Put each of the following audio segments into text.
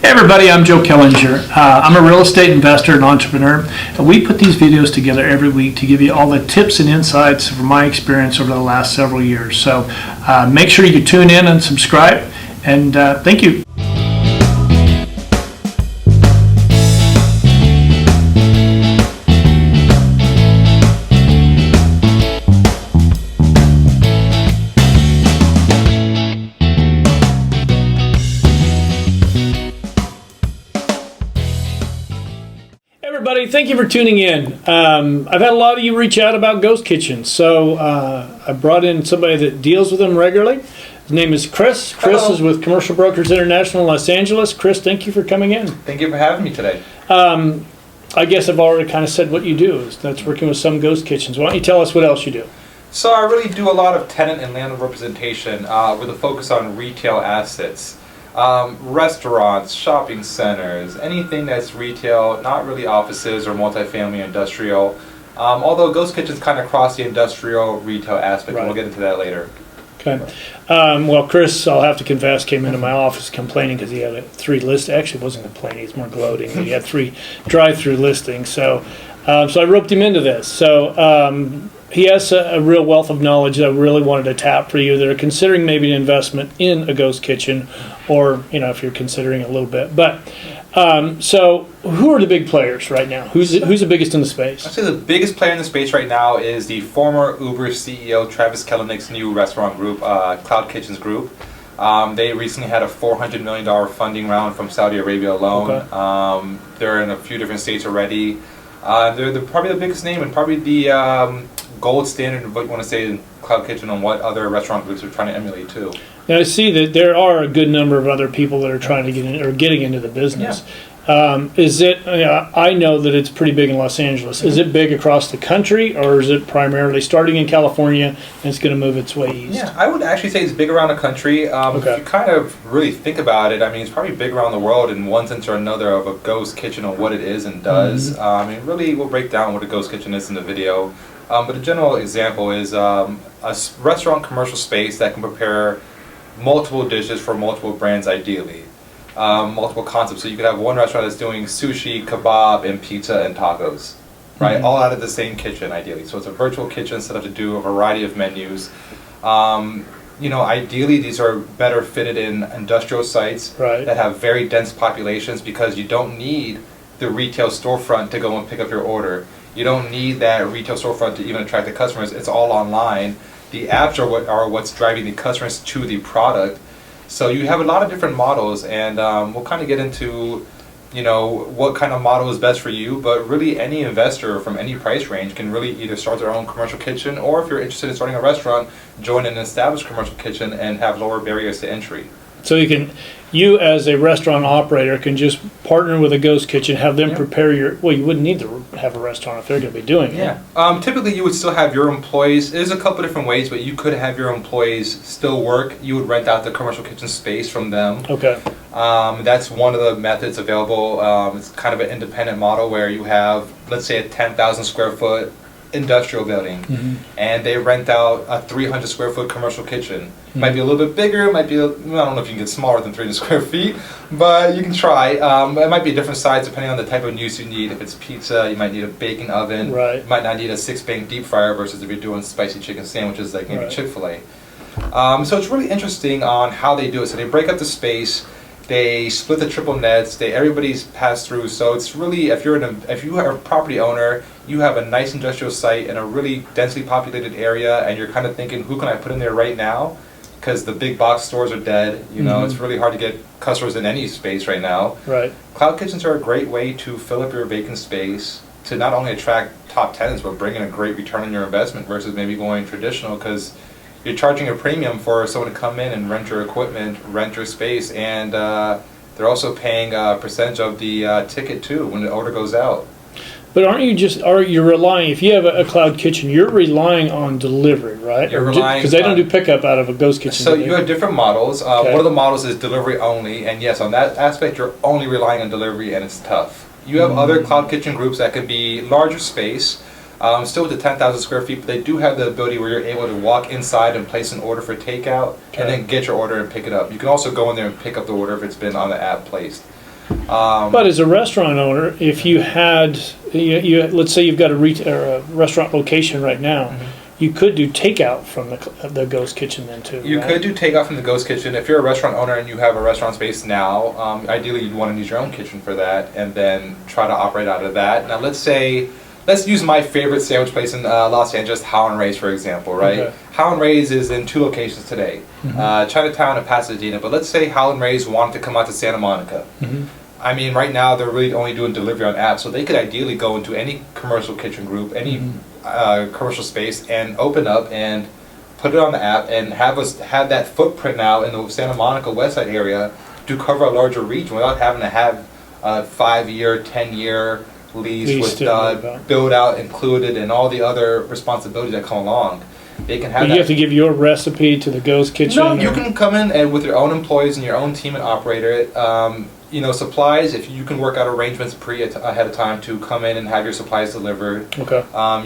Hey everybody, I'm Joe Killinger. I'm a real estate investor and entrepreneur, and we put these videos together every week to give you all the tips and insights from my experience over the last several years. So make sure you tune in and subscribe, and thank you. Everybody, thank you for tuning in. I've had a lot of you reach out about ghost kitchens, so I brought in somebody that deals with them regularly. His name is Chris. Chris Hello. is with Commercial Brokers International in Los Angeles. Chris, thank you for coming in. Thank you for having me today. I guess I've already kind of said what you do. That's working with some ghost kitchens. Why don't you tell us what else you do? So I really do a lot of tenant and landlord representation with a focus on retail assets. Restaurants, shopping centers, anything that's retail, not really offices or multifamily industrial. Although ghost kitchens kind of cross the industrial retail aspect, Right. and we'll get into that later. Okay. Well, Chris, I'll have to confess, came into my office complaining because he had 3 listings. Actually, wasn't complaining; he's more gloating. He had 3 drive-through listings. So I roped him into this. So he has a real wealth of knowledge that I really wanted to tap for you that are considering maybe an investment in a ghost kitchen, or if you're considering a little bit. But so who are the big players right now? Who's the biggest in the space? I'd say the biggest player in the space right now is the former Uber CEO Travis Kalanick's new restaurant group, Cloud Kitchens Group. They recently had a $400 million funding round from Saudi Arabia alone. Okay. They're in a few different states already. They're probably the biggest name and probably the gold standard of what you want to say in Cloud Kitchen on what other restaurant groups are trying to emulate too. Now I see that there are a good number of other people that are trying to get in or getting into the business. Is it? I know that it's pretty big in Los Angeles. Is it big across the country, or is it primarily starting in California and it's going to move its way east? Yeah, I would actually say it's big around the country. Okay. If you kind of really think about it, I mean, it's probably big around the world in one sense or another of a ghost kitchen and what it is and does. Mm-hmm. Really, we'll break down what a ghost kitchen is in the video. But a general example is a restaurant commercial space that can prepare multiple dishes for multiple brands ideally. Multiple concepts. So you could have one restaurant that's doing sushi, kebab, and pizza and tacos, right? Mm-hmm. All out of the same kitchen ideally. So it's a virtual kitchen set up to do a variety of menus. Ideally these are better fitted in industrial sites Right. that have very dense populations because you don't need the retail storefront to go and pick up your order. You don't need that retail storefront to even attract the customers. It's all online. The apps are what's driving the customers to the product. So you have a lot of different models, and we'll kind of get into, what kind of model is best for you. But really, any investor from any price range can really either start their own commercial kitchen, or if you're interested in starting a restaurant, join an established commercial kitchen and have lower barriers to entry. So you as a restaurant operator can just partner with a ghost kitchen, have them prepare you wouldn't need to have a restaurant if they're going to be doing it. Yeah. Typically you would still have your employees. There's a couple different ways, but you could have your employees still work. You would rent out the commercial kitchen space from them. Okay. That's one of the methods available. It's kind of an independent model where you have, let's say, a 10,000 square foot industrial building, and they rent out a 300 square foot commercial kitchen. Might be a little bit bigger, I don't know if you can get smaller than 300 square feet, but you can try. It might be a different size depending on the type of use you need. If it's pizza, you might need a baking oven. Right. You might not need a 6-bank deep fryer versus if you're doing spicy chicken sandwiches like maybe Right. Chick-fil-A. So it's really interesting on how they do it. So they break up the space. They split the triple nets. Everybody's passed through. So it's really, if you are a property owner, you have a nice industrial site in a really densely populated area, and you're kind of thinking, who can I put in there right now? Because the big box stores are dead. It's really hard to get customers in any space right now. Right. Cloud kitchens are a great way to fill up your vacant space to not only attract top tenants, but bring in a great return on your investment versus maybe going traditional, because you're charging a premium for someone to come in and rent your equipment, rent your space, and they're also paying a percentage of the ticket too when the order goes out. But are you relying, if you have a cloud kitchen, you're relying on delivery, right? You're relying, because they don't do pickup out of a ghost kitchen. So you have different models. Okay. One of the models is delivery only, and yes, on that aspect, you're only relying on delivery, and it's tough. You have other cloud kitchen groups that can be larger space, still with the 10,000 square feet, but they do have the ability where you're able to walk inside and place an order for takeout, and then get your order and pick it up. You can also go in there and pick up the order if it's been on the app placed. But as a restaurant owner, if you had, let's say you've got a restaurant location right now, you could do takeout from the ghost kitchen then too. You right? could do takeout from the ghost kitchen. If you're a restaurant owner and you have a restaurant space now, ideally you'd want to use your own kitchen for that and then try to operate out of that. Now let's use my favorite sandwich place in Los Angeles, How and Ray's, for example, right? Okay. How and Ray's is in 2 locations today, Chinatown and Pasadena. But let's say How and Ray's wanted to come out to Santa Monica. I mean, right now they're really only doing delivery on apps, so they could ideally go into any commercial kitchen group, any commercial space, and open up and put it on the app and have that footprint now in the Santa Monica West Side area to cover a larger region without having to have a 5-year, 10-year lease with build out included and all the other responsibilities that come along. They can have. You have to give your recipe to the ghost kitchen. No, you can come in and with your own employees and your own team and operate it. Supplies, if you can work out arrangements ahead of time to come in and have your supplies delivered. Okay.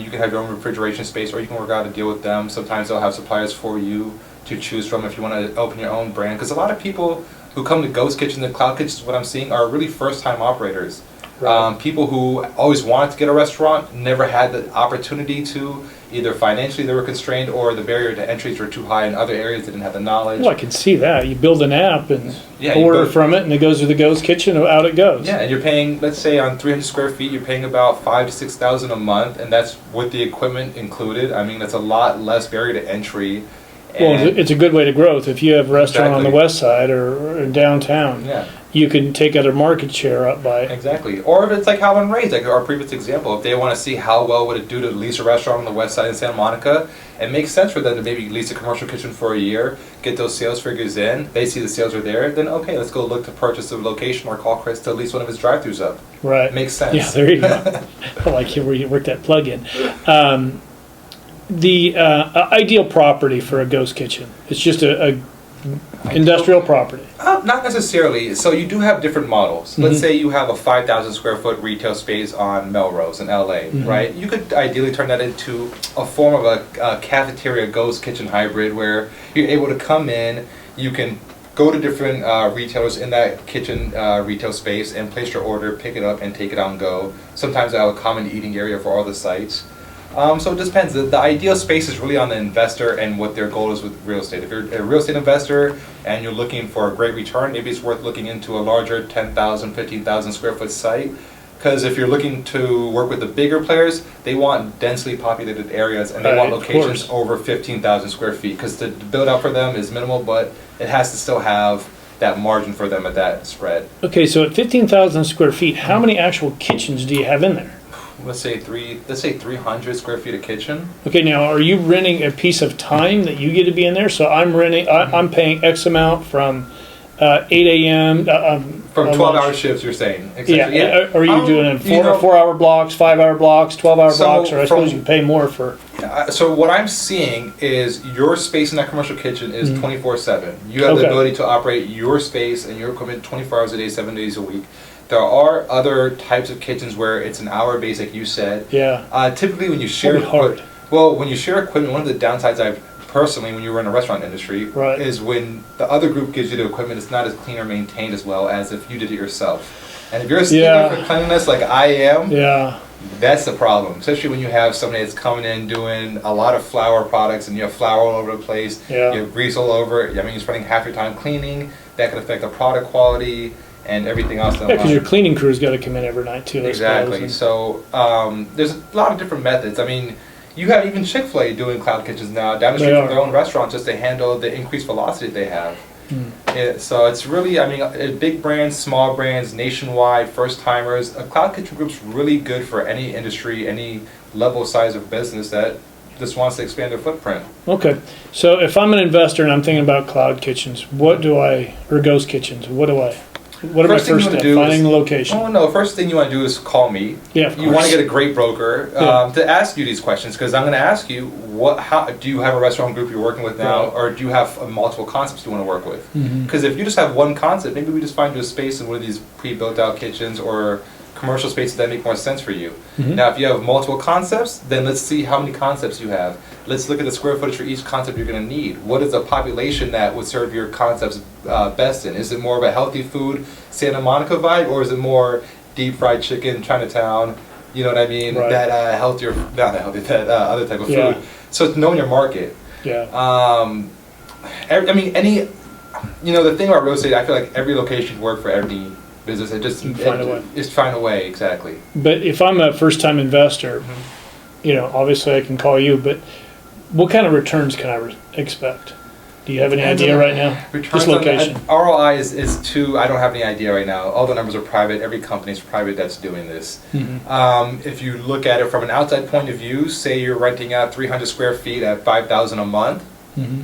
You can have your own refrigeration space, or you can work out a deal with them. Sometimes they'll have suppliers for you to choose from if you want to open your own brand. Because a lot of people who come to ghost kitchen and cloud kitchens, what I'm seeing, are really first-time operators. Right. People who always wanted to get a restaurant, never had the opportunity to. Either financially they were constrained, or the barrier to entries were too high in other areas. They didn't have the knowledge. Well, I can see that. You build an app and you order from it, and it goes to the ghost kitchen, and out it goes. Yeah, and you're paying, let's say on 300 square feet, you're paying about $5,000 to $6,000 a month, and that's with the equipment included. I mean, that's a lot less barrier to entry. Well, it's a good way to growth. If you have a restaurant on the west side or in downtown, you can take other market share up by. Exactly. Or if it's like How and Ray's, like our previous example, if they want to see how well would it do to lease a restaurant on the west side in Santa Monica, it makes sense for them to maybe lease a commercial kitchen for a year, get those sales figures in, they see the sales are there, then okay, let's go look to purchase a location or call Chris to lease one of his drive-thrus up. Right. Makes sense. Yeah, there you go. I like where you work that plug in. The ideal property for a ghost kitchen. It's just a industrial property. Not necessarily. So you do have different models. Let's say you have a 5,000 square foot retail space on Melrose in LA, right? You could ideally turn that into a form of a cafeteria ghost kitchen hybrid where you're able to come in, you can go to different retailers in that kitchen retail space and place your order, pick it up, and take it out and go. Sometimes they have a common eating area for all the sites. So it just depends. The ideal space is really on the investor and what their goal is with real estate. If you're a real estate investor and you're looking for a great return, maybe it's worth looking into a larger 10,000, 15,000 square foot site. Because if you're looking to work with the bigger players, they want densely populated areas and they want locations over 15,000 square feet. Because the build out for them is minimal, but it has to still have that margin for them at that spread. Okay, so at 15,000 square feet, how many actual kitchens do you have in there? Let's say 300 square feet of kitchen. Okay, now are you renting a piece of time that you get to be in there? So I'm renting. I'm paying X amount from 8 a.m. From 12-hour shifts, you're saying? Yeah. Are you doing it 4-hour blocks, 5-hour blocks, 12-hour blocks, or I suppose you pay more for? So what I'm seeing is your space in that commercial kitchen is 24/7. You have the ability to operate your space and your equipment 24 hours a day, 7 days a week. There are other types of kitchens where it's an hour base, like you said. Yeah. Typically, when you share equipment, when you share equipment, one of the downsides I've personally, when you run a restaurant industry, is when the other group gives you the equipment, it's not as clean or maintained as well as if you did it yourself. And if you're a stickler for cleanliness like I am, that's the problem. Especially when you have somebody that's coming in doing a lot of flour products and you have flour all over the place, you have grease all over it. I mean, you're spending half your time cleaning. That can affect the product quality and everything else. Yeah, because your cleaning crew's got to come in every night too. Exactly. So there's a lot of different methods. I mean, you have even Chick-fil-A doing cloud kitchens now down the street from their own restaurant just to handle the increased velocity they have. So it's really, I mean, big brands, small brands, nationwide, first-timers. A cloud kitchen group's really good for any industry, any level size of business that just wants to expand their footprint. Okay. So if I'm an investor and I'm thinking about cloud kitchens, or ghost kitchens, what are my first steps? Finding the location. Oh no! First thing you want to do is call me. Yeah, of course. You want to get a great broker to ask you these questions because I'm going to ask you how do you have a restaurant group you're working with now, or do you have multiple concepts you want to work with? Because if you just have one concept, maybe we just find you a space in one of these pre-built out kitchens or commercial spaces that make more sense for you. Mhm. Now, if you have multiple concepts, then let's see how many concepts you have. Let's look at the square footage for each concept you're going to need. What is the population that would serve your concepts best in? Is it more of a healthy food, Santa Monica vibe, or is it more deep fried chicken, Chinatown? You know what I mean? Right. That healthier, not that healthy, that other type of food. Yeah. So it's knowing your market. Yeah. I mean, the thing about real estate, I feel like every location can work for every business. It just You find a way. Just find a way, exactly. But if I'm a first-time investor, obviously I can call you, but what kind of returns can I expect? Do you have any idea right now? Returns This location. on ROI is too. I don't have any idea right now. All the numbers are private. Every company is private that's doing this. If you look at it from an outside point of view, say you're renting out 300 square feet at $5,000 a month.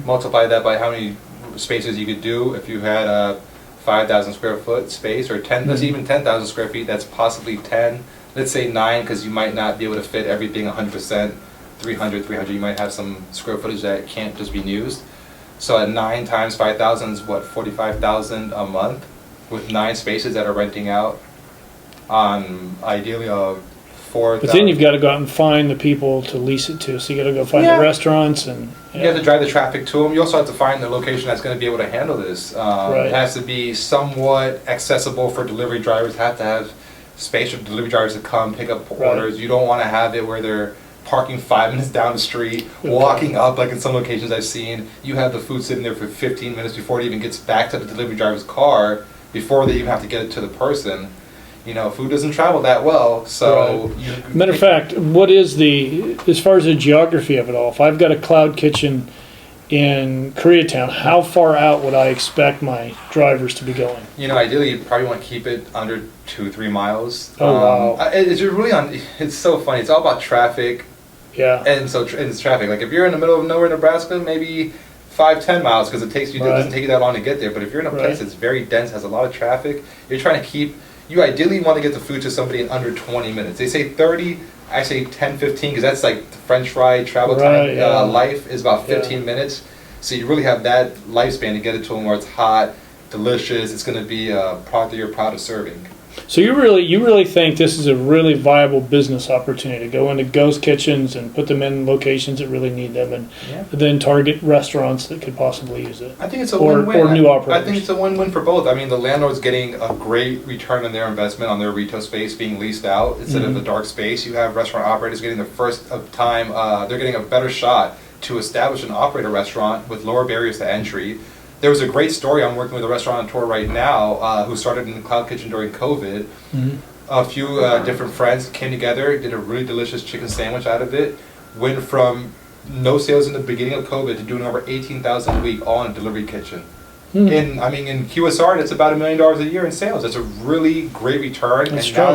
Multiply that by how many spaces you could do. If you had a 5,000 square foot space, or 10, that's even 10,000 square feet. That's possibly 10. Let's say 9, because you might not be able to fit everything 100%. 300. You might have some square footage that can't just be used. So at 9 times 5,000 is what, 45,000 a month, with 9 spaces that are renting out on ideally a 4,000. But then you've got to go out and find the people to lease it to. So you got to go find the restaurants and. You have to drive the traffic to them. You also have to find the location that's going to be able to handle this. It has to be somewhat accessible for delivery drivers. Have to have space for delivery drivers to come pick up orders. You don't want to have it where they're parking 5 minutes down the street, walking up, like in some locations I've seen. You have the food sitting there for 15 minutes before it even gets back to the delivery driver's car, before they even have to get it to the person. Food doesn't travel that well, so... Right. Matter of fact, what is as far as the geography of it all, if I've got a cloud kitchen in Koreatown, how far out would I expect my drivers to be going? Ideally, you probably want to keep it under 2-3 miles. Oh, wow. It's so funny. It's all about traffic. Yeah. And it's traffic. Like if you're in the middle of nowhere, Nebraska, maybe 5-10 miles, because it doesn't take you that long to get there. But if you're in a place that's very dense, has a lot of traffic, you're trying to keep... You ideally want to get the food to somebody in under 20 minutes. They say 30, I say 10, 15, because that's like the French fry travel time. Life is about 15 minutes. So you really have that lifespan to get it to them where it's hot, delicious. It's going to be a product that you're proud of serving. So you really think this is a really viable business opportunity to go into ghost kitchens and put them in locations that really need them, and then target restaurants that could possibly use it? I think it's a win-win. Or new operators. I think it's a win-win for both. I mean, the landlord's getting a great return on their investment on their retail space being leased out instead of a dark space. You have restaurant operators getting the first of time. They're getting a better shot to establish and operate a restaurant with lower barriers to entry. There was a great story. I'm working with a restaurateur right now who started in the cloud kitchen during COVID. A few different friends came together, did a really delicious chicken sandwich out of it, went from no sales in the beginning of COVID to doing over 18,000 a week, all in a delivery kitchen. In QSR, that's about $1 million a year in sales. That's a really great return. That's and strong.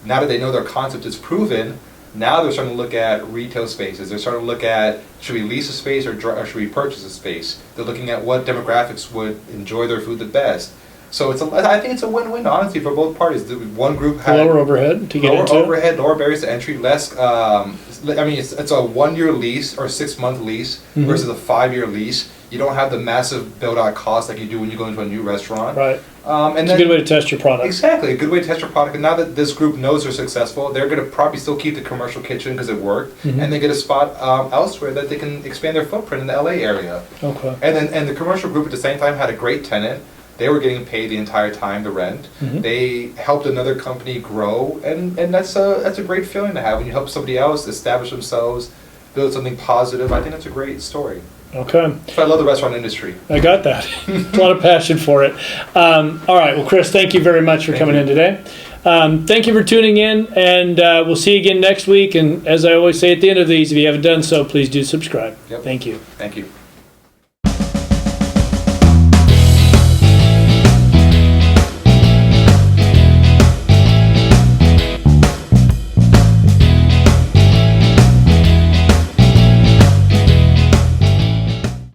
now that they know their concept is proven, now they're starting to look at retail spaces. They're starting to look at, should we lease a space or should we purchase a space? They're looking at what demographics would enjoy their food the best. So I think it's a win-win, honestly, for both parties. One group had lower overhead to get into. Lower overhead, lower barriers to entry, less. It's a 1-year lease or 6-month lease versus a 5-year lease. You don't have the massive build-out costs like you do when you go into a new restaurant. Right. And it's a good way to test your product. Exactly, a good way to test your product. And now that this group knows they're successful, they're going to probably still keep the commercial kitchen because it worked, and they get a spot elsewhere that they can expand their footprint in the LA area. Okay. And the commercial group at the same time had a great tenant. They were getting paid the entire time to rent. They helped another company grow, and that's a great feeling to have when you help somebody else establish themselves, build something positive. I think that's a great story. Okay. So I love the restaurant industry. I got that. A lot of passion for it. All right. Well, Chris, thank you very much for coming in today. Thank you for tuning in, and we'll see you again next week. And as I always say at the end of these, if you haven't done so, please do subscribe. Yep. Thank you. Thank you.